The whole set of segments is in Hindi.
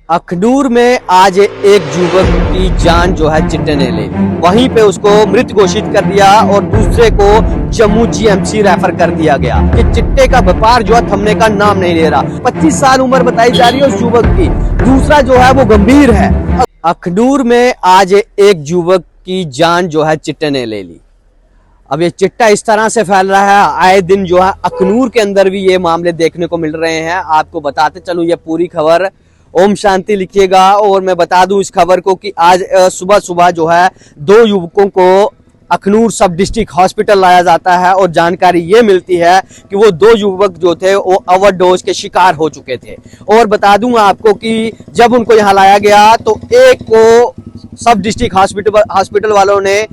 अखनूर में आज एक युवक की जान जो है चिट्टे ने ले ली। वहीं पे उसको मृत घोषित कर दिया और दूसरे को जम्मू जीएमसी रेफर कर दिया गया कि चिट्टे का व्यापार जो है थमने का नाम नहीं ले रहा। 25 साल उम्र बताई जा रही है उस युवक की, दूसरा जो है वो गंभीर है। अखनूर में आज एक युवक की जान जो है चिट्टे ने ले ली। अब ये चिट्टा इस तरह से फैल रहा है, आए दिन जो है अखनूर के अंदर भी ये मामले देखने को मिल रहे हैं। आपको बताते चलूं ये पूरी खबर, ओम शांति लिखिएगा। और मैं बता दूं इस खबर को कि आज सुबह सुबह जो है 2 युवकों को अखनूर सब डिस्ट्रिक्ट हॉस्पिटल लाया जाता है और जानकारी ये मिलती है कि वो 2 युवक जो थे वो ओवरडोज के शिकार हो चुके थे। और बता दूं आपको कि जब उनको यहाँ लाया गया तो एक को सब डिस्ट्रिक्ट हॉस्पिटल वालों ने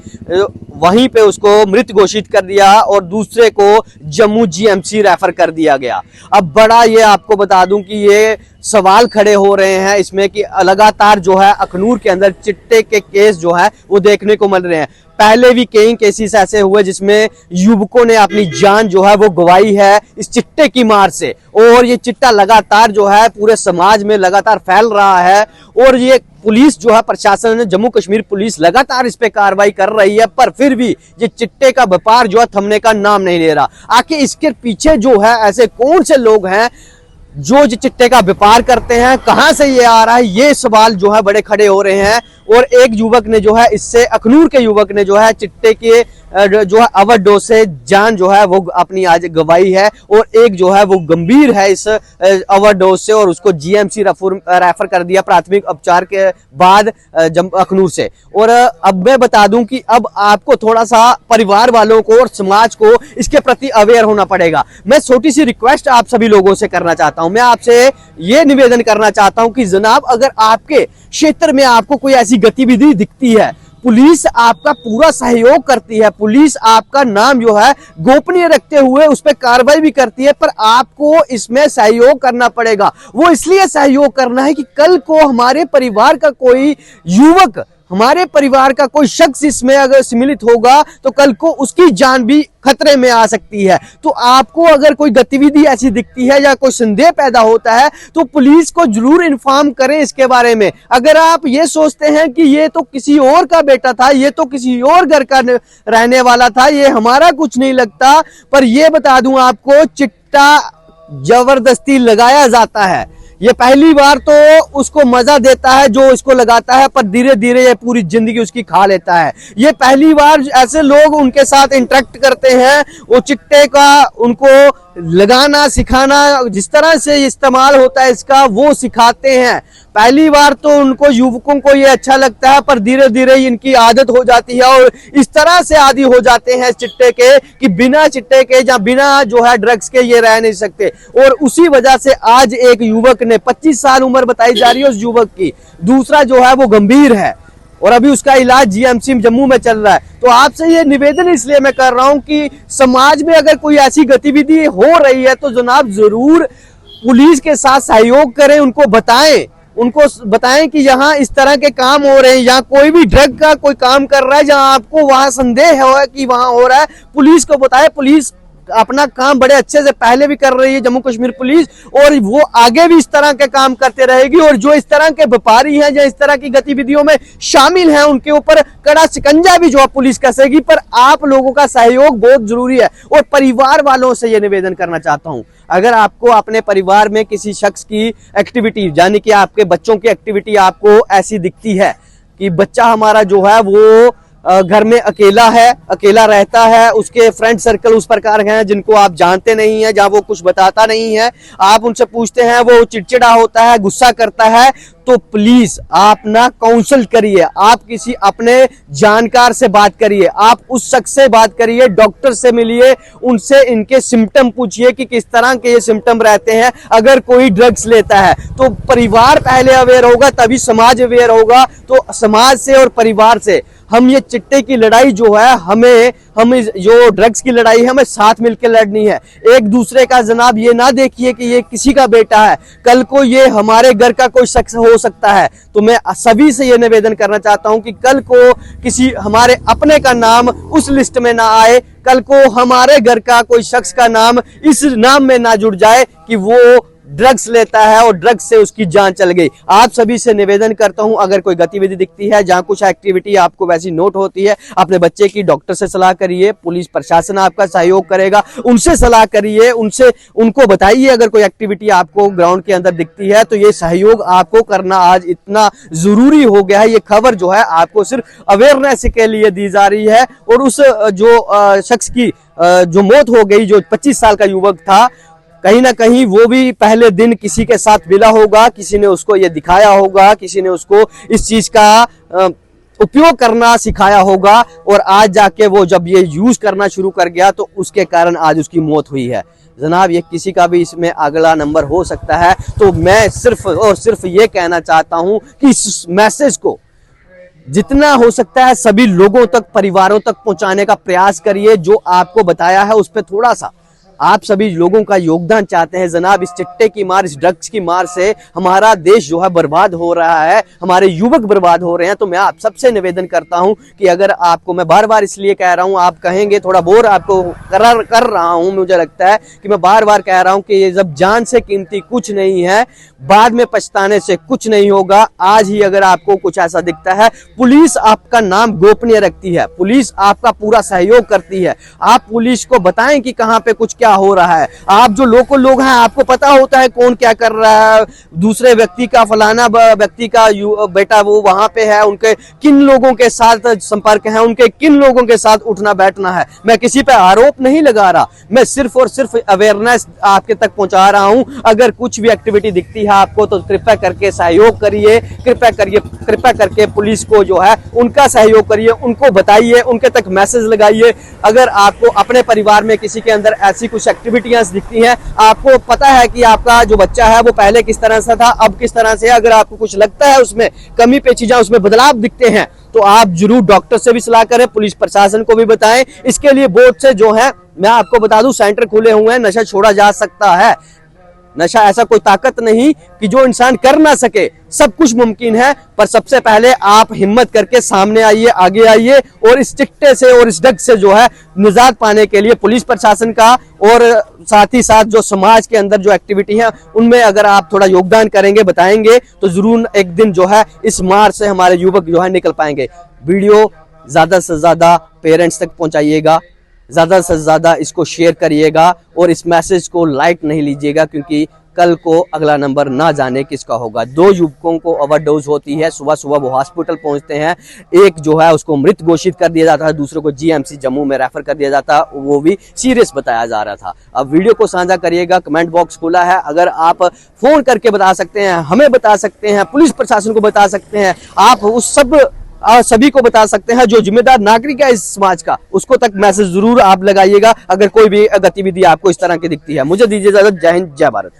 वहीं पे उसको मृत घोषित कर दिया और दूसरे को जम्मू जीएमसी रेफर कर दिया गया। अब बड़ा ये आपको बता दूं कि ये सवाल खड़े हो रहे हैं इसमें कि लगातार जो है अखनूर के अंदर चिट्टे के केस जो है वो देखने को मिल रहे हैं। पहले भी कई केसेस ऐसे हुए जिसमें युवकों ने अपनी जान जो है वो गंवाई है इस चिट्टे की मार से। और ये चिट्टा लगातार जो है पूरे समाज में लगातार फैल रहा है और ये पुलिस जो है प्रशासन, जम्मू कश्मीर पुलिस लगातार इस पे कार्रवाई कर रही है, पर फिर भी ये चिट्टे का व्यापार जो है थमने का नाम नहीं ले रहा। आखिर इसके पीछे जो है ऐसे कौन से लोग हैं जो चिट्टे का व्यापार करते हैं, कहां से ये आ रहा है, ये सवाल जो है बड़े खड़े हो रहे हैं। और एक युवक ने जो है इससे अखनूर के युवक ने जो है चिट्टे के जो है ओवरडोज से जान जो है वो अपनी आज गंवाई है और एक जो है वो गंभीर है इस ओवरडोज से और उसको जीएमसी रेफर कर दिया प्राथमिक उपचार के बाद अखनूर से। और अब मैं बता दूं कि अब आपको थोड़ा सा परिवार वालों को और समाज को इसके प्रति अवेयर होना पड़ेगा। मैं छोटी सी रिक्वेस्ट आप सभी लोगों से करना चाहता हूं, मैं आपसे ये निवेदन करना चाहता हूं कि जनाब अगर आपके क्षेत्र में आपको कोई ऐसी गतिविधि दिखती है, पुलिस आपका पूरा सहयोग करती है, पुलिस आपका नाम जो है गोपनीय रखते हुए उस पर कार्रवाई भी करती है, पर आपको इसमें सहयोग करना पड़ेगा। वो इसलिए सहयोग करना है कि कल को हमारे परिवार का कोई युवक, हमारे परिवार का कोई शख्स इसमें अगर सम्मिलित होगा तो कल को उसकी जान भी खतरे में आ सकती है। तो आपको अगर कोई गतिविधि ऐसी दिखती है या कोई संदेह पैदा होता है तो पुलिस को जरूर इन्फॉर्म करें इसके बारे में। अगर आप ये सोचते हैं कि ये तो किसी और का बेटा था, ये तो किसी और घर का रहने वाला था, ये हमारा कुछ नहीं लगता, पर ये बता दूं आपको चिट्टा जबरदस्ती लगाया जाता है। ये पहली बार तो उसको मजा देता है जो इसको लगाता है, पर धीरे धीरे ये पूरी जिंदगी उसकी खा लेता है। ये पहली बार ऐसे लोग उनके साथ इंटरेक्ट करते हैं, वो चिट्टे का उनको लगाना सिखाना, जिस तरह से इस्तेमाल होता है इसका वो सिखाते हैं। पहली बार तो उनको युवकों को ये अच्छा लगता है, पर धीरे धीरे इनकी आदत हो जाती है और इस तरह से आदी हो जाते हैं चिट्टे के कि बिना चिट्टे के या बिना जो है ड्रग्स के ये रह नहीं सकते। और उसी वजह से आज एक युवक ने, 25 साल उम्र बताई जा रही है उस युवक की, दूसरा जो है वो गंभीर है और अभी उसका इलाज जीएमसी जम्मू में चल रहा है। तो आपसे ये निवेदन इसलिए मैं कर रहा हूं कि समाज में अगर कोई ऐसी गतिविधि हो रही है तो जनाब जरूर पुलिस के साथ सहयोग करें, उनको बताएं कि यहाँ इस तरह के काम हो रहे हैं, यहाँ कोई भी ड्रग का कोई काम कर रहा है, जहाँ आपको वहां संदेह है कि वहां हो रहा है, पुलिस को बताएं। पुलिस अपना काम बड़े अच्छे से पहले भी कर रही है जम्मू कश्मीर पुलिस, और वो आगे भी इस तरह के काम करते रहेगी। और जो इस तरह के व्यापारी हैं, जो इस तरह की गतिविधियों में शामिल हैं, उनके ऊपर कड़ा शिकंजा भी जो है पुलिस कसेगी। पर आप लोगों का सहयोग बहुत जरूरी है। और परिवार वालों से ये निवेदन करना चाहता हूं, अगर आपको अपने परिवार में किसी शख्स की एक्टिविटी, यानी कि आपके बच्चों की एक्टिविटी आपको ऐसी दिखती है कि बच्चा हमारा जो है वो घर में अकेला रहता है, उसके फ्रेंड सर्कल उस प्रकार हैं जिनको आप जानते नहीं हैं, जहाँ वो कुछ बताता नहीं है, आप उनसे पूछते हैं वो चिड़चिड़ा होता है, गुस्सा करता है, तो प्लीज आप ना काउंसल करिए, आप किसी अपने जानकार से बात करिए, आप उस शख्स से बात करिए, डॉक्टर से मिलिए, उनसे इनके सिम्टम पूछिए कि किस तरह के ये सिम्टम रहते हैं। अगर कोई ड्रग्स लेता है तो परिवार पहले अवेयर होगा, तभी समाज अवेयर होगा। तो समाज से और परिवार से हम ये चिट्टे की लड़ाई जो है, हम जो ड्रग्स की लड़ाई है, हमें साथ मिलकर लड़नी है। एक दूसरे का जनाब ये ना देखिए कि ये किसी का बेटा है, कल को ये हमारे घर का कोई शख्स हो सकता है। तो मैं सभी से ये निवेदन करना चाहता हूं कि कल को किसी हमारे अपने का नाम उस लिस्ट में ना आए, कल को हमारे घर का कोई शख्स का नाम इस नाम में ना जुड़ जाए कि वो ड्रग्स लेता है और ड्रग्स से उसकी जान चल गई। आप सभी से निवेदन करता हूं, अगर कोई गतिविधि दिखती है जहां कुछ एक्टिविटी आपको वैसी नोट होती है, अपने बच्चे की डॉक्टर से सलाह करिए, पुलिस प्रशासन आपका सहयोग करेगा, उनसे सलाह करिए, उनको बताइए अगर कोई एक्टिविटी आपको ग्राउंड के अंदर दिखती है तो ये सहयोग आपको करना आज इतना जरूरी हो गया है। ये खबर जो है आपको सिर्फ अवेयरनेस के लिए दी जा रही है। और उस जो शख्स की जो मौत हो गई, जो 25 साल का युवक था, कहीं ना कहीं वो भी पहले दिन किसी के साथ मिला होगा, किसी ने उसको ये दिखाया होगा, किसी ने उसको इस चीज का उपयोग करना सिखाया होगा, और आज जाके वो जब ये यूज करना शुरू कर गया तो उसके कारण आज उसकी मौत हुई है। जनाब, ये किसी का भी इसमें अगला नंबर हो सकता है। तो मैं सिर्फ और सिर्फ ये कहना चाहता हूं कि इस मैसेज को जितना हो सकता है सभी लोगों तक, परिवारों तक पहुंचाने का प्रयास करिए। जो आपको बताया है उस पर थोड़ा सा आप सभी लोगों का योगदान चाहते हैं। जनाब, इस चिट्टे की मार, इस ड्रग्स की मार से हमारा देश जो है बर्बाद हो रहा है, हमारे युवक बर्बाद हो रहे हैं। तो मैं आप सबसे निवेदन करता हूं कि अगर आपको, मैं बार बार इसलिए कह रहा हूं, आप कहेंगे थोड़ा बोर आपको कर रहा हूं, मुझे लगता है कि मैं बार बार कह रहा हूं कि ये जब जान से कीमती कुछ नहीं है, बाद में पछताने से कुछ नहीं होगा। आज ही अगर आपको कुछ ऐसा दिखता है, पुलिस आपका नाम गोपनीय रखती है, पुलिस आपका पूरा सहयोग करती है। आप पुलिस को बताएं कि कहां पे कुछ क्या हो रहा है। आप जो लोकल लोग हैं, आपको पता होता है कौन क्या कर रहा है, दूसरे व्यक्ति का, फलाना व्यक्ति का बेटा वो वहां पे है, उनके किन लोगों के साथ संपर्क है, उनके किन लोगों के साथ उठना बैठना है। मैं किसी पे आरोप नहीं लगा रहा, मैं सिर्फ और सिर्फ अवेयरनेस आपके तक पहुंचा रहा हूं। अगर कुछ भी एक्टिविटी दिखती है आपको तो कृपया करके सहयोग करिए, कृपया करके पुलिस को जो है उनका सहयोग करिए, उनको बताइए, उनके तक मैसेज लगाइए। अगर आपको अपने परिवार में किसी के अंदर ऐसी कुछ एक्टिविटीज दिखती हैं, आपको पता है कि आपका जो बच्चा है वो पहले किस तरह से था, अब किस तरह से, अगर आपको कुछ लगता है उसमें कमी पेचीदा, उसमें बदलाव दिखते हैं, तो आप जरूर डॉक्टर से भी सलाह करें, पुलिस प्रशासन को भी बताएं। इसके लिए बोर्ड से जो है, मैं आपको बता दूं, सेंटर खुले हुए हैं, नशा छोड़ा जा सकता है। नशा ऐसा कोई ताकत नहीं कि जो इंसान कर ना सके, सब कुछ मुमकिन है। पर सबसे पहले आप हिम्मत करके सामने आइए, आगे आइए, और इस चिट्टे से और इस ड्रग से जो है निजात पाने के लिए पुलिस प्रशासन का और साथ ही साथ जो समाज के अंदर जो एक्टिविटी है उनमें अगर आप थोड़ा योगदान करेंगे, बताएंगे, तो जरूर एक दिन जो है इस मार से हमारे युवक जो है निकल पाएंगे। वीडियो ज्यादा से ज्यादा पेरेंट्स तक पहुंचाइएगा, ज्यादा से ज्यादा इसको शेयर करिएगा, और इस मैसेज को लाइट नहीं लीजिएगा, क्योंकि कल को अगला नंबर ना जाने किसका होगा। 2 युवकों को ओवरडोज होती है, सुबह सुबह वो हॉस्पिटल पहुंचते हैं। एक जो है उसको मृत घोषित कर दिया जाता है, दूसरे को जीएमसी जम्मू में रेफर कर दिया जाता है, वो भी सीरियस बताया जा रहा था। अब वीडियो को साझा करिएगा, कमेंट बॉक्स खुला है। अगर आप फोन करके बता सकते हैं, हमें बता सकते हैं, पुलिस प्रशासन को बता सकते हैं, आप उस सभी को बता सकते हैं जो जिम्मेदार नागरिक है इस समाज का, उसको तक मैसेज जरूर आप लगाइएगा अगर कोई भी गतिविधि आपको इस तरह की दिखती है। मुझे दीजिए इजाजत। जय हिंद, जय भारत।